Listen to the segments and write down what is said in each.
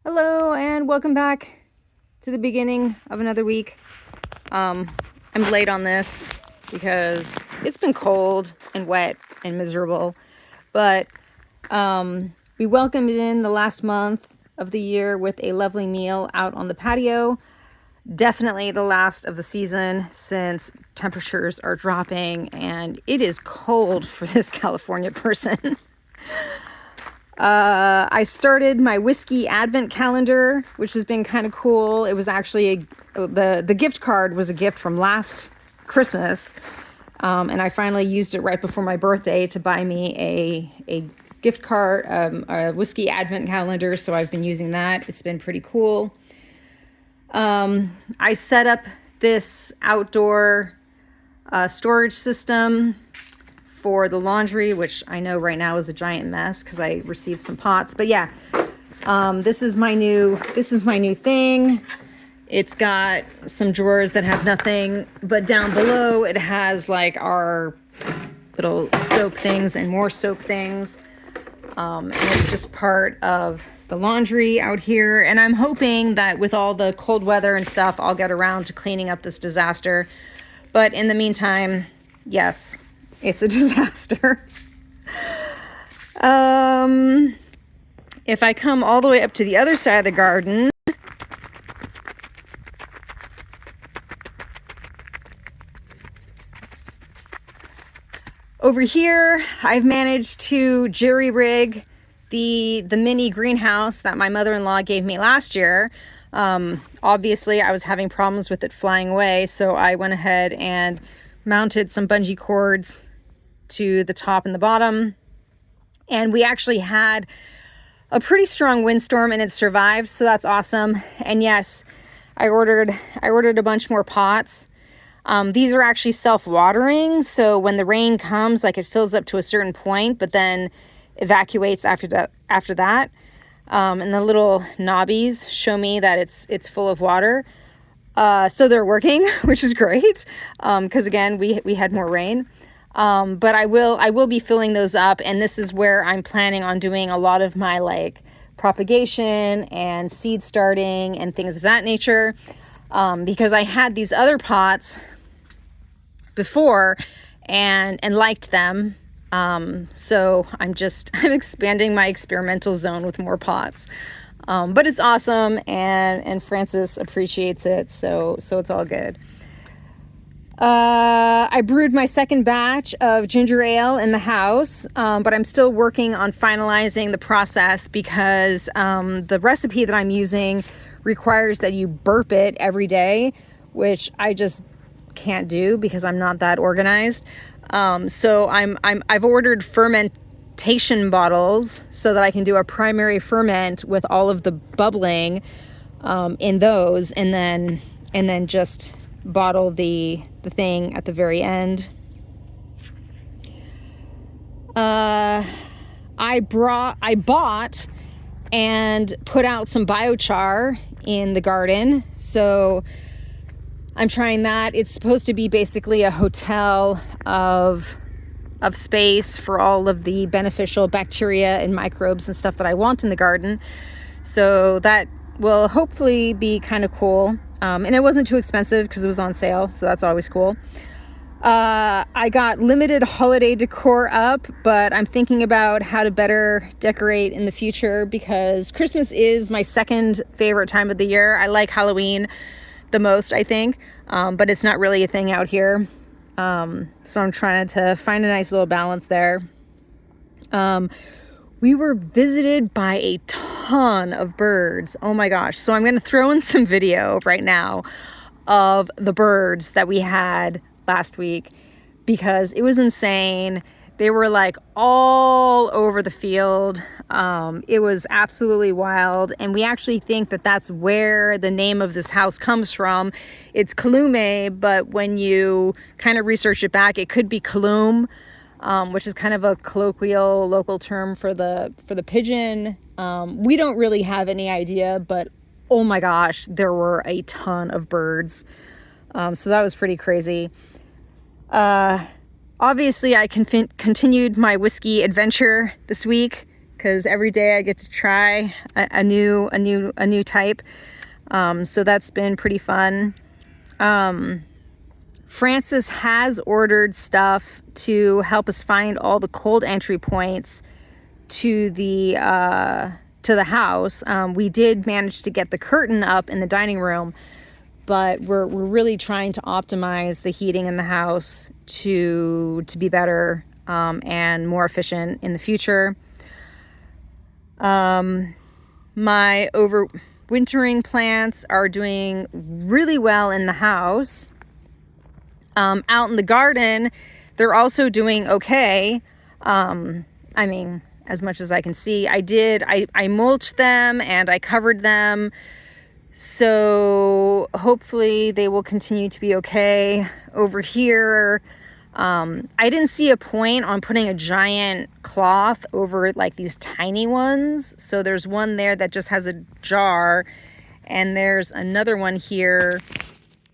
Hello and welcome back to the beginning of another week. I'm late on this because it's been cold and wet and miserable, but we welcomed in the last month of the year with a lovely meal out on the patio. Definitely the last of the season since temperatures are dropping and it is cold for this California person. I started my whiskey advent calendar, which has been kind of cool. It was actually the gift card was a gift from last Christmas, and I finally used it right before my birthday to buy me a gift card, a whiskey advent calendar. So I've been using that. It's been pretty cool. I set up this outdoor storage system for the laundry, which I know right now is a giant mess because I received some pots. But yeah, this is my new thing. It's got some drawers that have nothing, but down below it has like our little soap things and more soap things. And it's just part of the laundry out here. And I'm hoping that with all the cold weather and stuff, I'll get around to cleaning up this disaster. But in the meantime, yes, it's a disaster. If I come all the way up to the other side of the garden, over here, I've managed to jerry-rig the mini greenhouse that my mother-in-law gave me last year. Obviously, I was having problems with it flying away, so I went ahead and mounted some bungee cords to the top and the bottom. And we actually had a pretty strong windstorm and it survived, so that's awesome. And yes, I ordered a bunch more pots. These are actually self-watering, so when the rain comes, like it fills up to a certain point, but then evacuates after that. And the little knobbies show me that it's full of water. So they're working, which is great. Because again, we had more rain. But I will be filling those up, and this is where I'm planning on doing a lot of my like propagation and seed starting and things of that nature. Because I had these other pots before and liked them. So I'm expanding my experimental zone with more pots. But it's awesome, and Francis appreciates it, so it's all good. I brewed my second batch of ginger ale in the house, but I'm still working on finalizing the process because the recipe that I'm using requires that you burp it every day, which I just can't do because I'm not that organized. So I've ordered fermentation bottles so that I can do a primary ferment with all of the bubbling in those, and then just bottle the thing at the very end. I bought and put out some biochar in the garden, so I'm trying that. It's supposed to be basically a hotel of space for all of the beneficial bacteria and microbes and stuff that I want in the garden. So that will hopefully be kind of cool. And it wasn't too expensive because it was on sale, so that's always cool. I got limited holiday decor up, but I'm thinking about how to better decorate in the future because Christmas is my second favorite time of the year. I like Halloween the most, I think, but it's not really a thing out here. So I'm trying to find a nice little balance there. We were visited by a ton of birds. Oh my gosh. So I'm going to throw in some video right now of the birds that we had last week because it was insane. They were like all over the field. It was absolutely wild. And we actually think that that's where the name of this house comes from. It's Kalume, but when you kind of research it back, it could be Kaloum, which is kind of a colloquial local term for the pigeon. We don't really have any idea, but oh my gosh, there were a ton of birds. So that was pretty crazy. Obviously, I continued my whiskey adventure this week because every day I get to try a new type. So that's been pretty fun. Francis has ordered stuff to help us find all the cold entry points to the house. We did manage to get the curtain up in the dining room, but we're really trying to optimize the heating in the house to be better and more efficient in the future. My overwintering plants are doing really well in the house. Out in the garden, they're also doing okay. I mean, as much as I can see. I mulched them and I covered them. So hopefully they will continue to be okay. Over here, I didn't see a point on putting a giant cloth over like these tiny ones. So there's one there that just has a jar, and there's another one here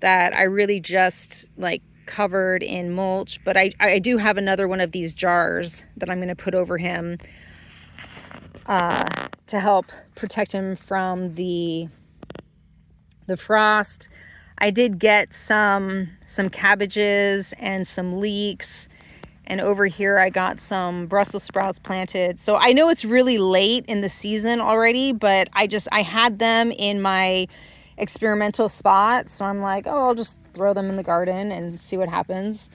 that I really just like covered in mulch. But I do have another one of these jars that I'm going to put over him to help protect him from the frost. I did get some cabbages and some leeks, and over here I got some Brussels sprouts planted. So I know it's really late in the season already, but I had them in my experimental spot, so I'm like, oh, I'll just throw them in the garden and see what happens.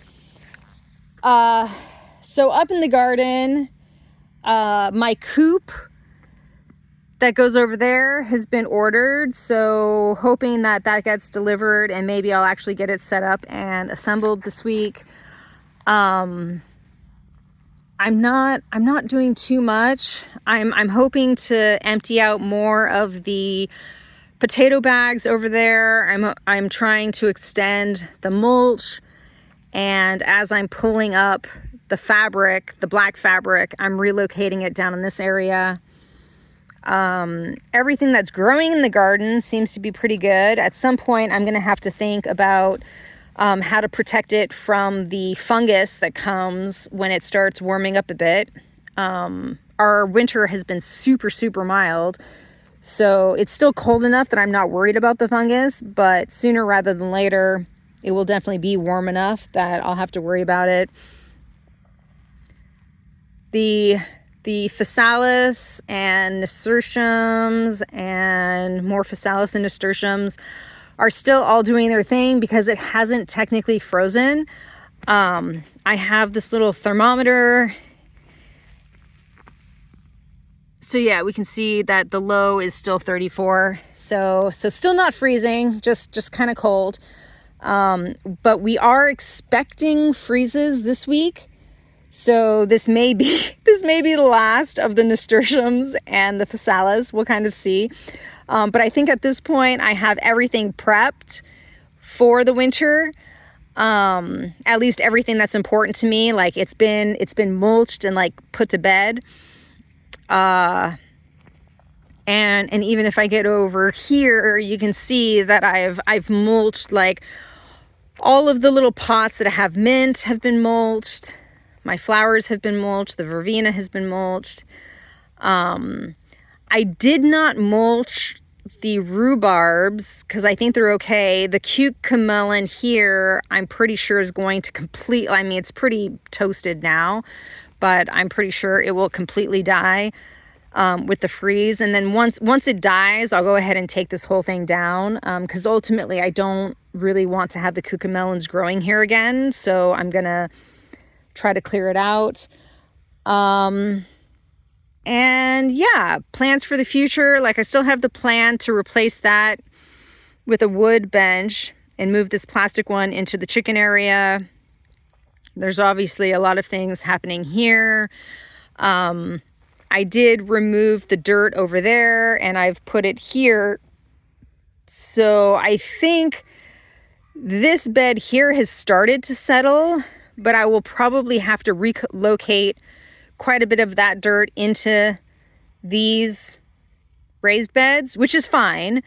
So up in the garden, my coop that goes over there has been ordered, so hoping that gets delivered and maybe I'll actually get it set up and assembled this week. I'm not doing too much. I'm hoping to empty out more of the potato bags over there. I'm trying to extend the mulch, and as I'm pulling up the fabric, the black fabric, I'm relocating it down in this area. Everything that's growing in the garden seems to be pretty good. At some point, I'm going to have to think about how to protect it from the fungus that comes when it starts warming up a bit. Our winter has been super, super mild, so it's still cold enough that I'm not worried about the fungus, but sooner rather than later, it will definitely be warm enough that I'll have to worry about it. The physalis and nasturtiums and more physalis and nasturtiums are still all doing their thing because it hasn't technically frozen. I have this little thermometer. So yeah, we can see that the low is still 34. So still not freezing, just kind of cold. But we are expecting freezes this week. So this may be the last of the nasturtiums and the physalis. We'll kind of see. But I think at this point I have everything prepped for the winter. At least everything that's important to me. Like it's been mulched and like put to bed. And even if I get over here, you can see that I've mulched, like all of the little pots that have mint have been mulched. My flowers have been mulched. The verbena has been mulched. I did not mulch the rhubarbs because I think they're okay. The cucamelon here, I'm pretty sure is going to I mean, it's pretty toasted now, but I'm pretty sure it will completely die with the freeze. And then once it dies, I'll go ahead and take this whole thing down because ultimately I don't really want to have the cucamelons growing here again. So I'm going to try to clear it out. And yeah, plans for the future. Like I still have the plan to replace that with a wood bench and move this plastic one into the chicken area. There's obviously a lot of things happening here. I did remove the dirt over there and I've put it here. So I think this bed here has started to settle, but I will probably have to relocate quite a bit of that dirt into these raised beds, which is fine.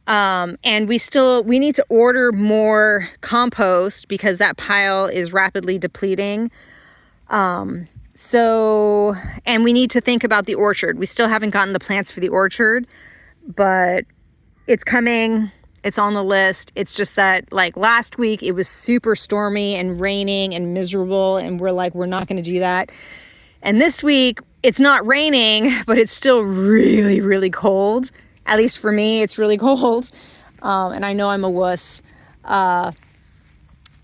And we need to order more compost because that pile is rapidly depleting. So, and we need to think about the orchard. We still haven't gotten the plants for the orchard, but it's coming. It's on the list. It's just that like last week it was super stormy and raining and miserable, and we're like, we're not going to do that. And this week it's not raining, but it's still really, really cold. At least for me, it's really cold. And I know I'm a wuss.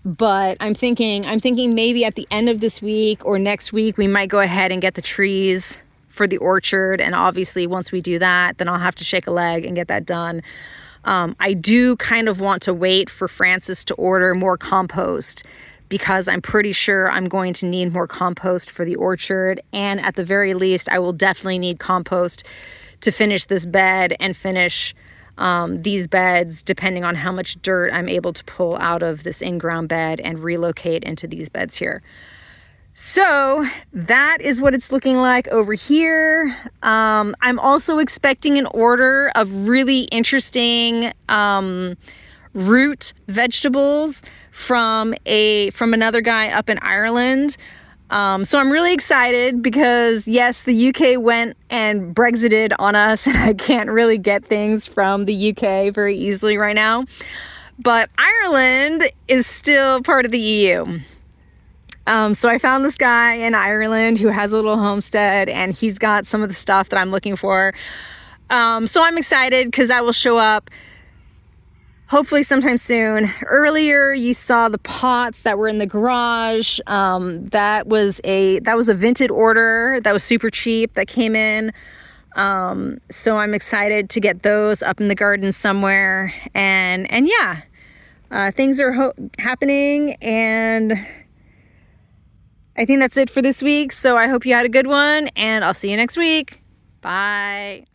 But I'm thinking maybe at the end of this week or next week, we might go ahead and get the trees for the orchard. And obviously once we do that, then I'll have to shake a leg and get that done. I do kind of want to wait for Francis to order more compost, because I'm pretty sure I'm going to need more compost for the orchard. And at the very least, I will definitely need compost to finish this bed and finish these beds, depending on how much dirt I'm able to pull out of this in-ground bed and relocate into these beds here. So that is what it's looking like over here. I'm also expecting an order of really interesting root vegetables from another guy up in Ireland. So I'm really excited because yes, the UK went and Brexited on us, and I can't really get things from the UK very easily right now. But Ireland is still part of the EU. So I found this guy in Ireland who has a little homestead, and he's got some of the stuff that I'm looking for. So I'm excited because that will show up hopefully sometime soon. Earlier, you saw the pots that were in the garage. That was a Vinted order that was super cheap that came in. So I'm excited to get those up in the garden somewhere. And yeah, things are happening, and I think that's it for this week. So I hope you had a good one, and I'll see you next week. Bye.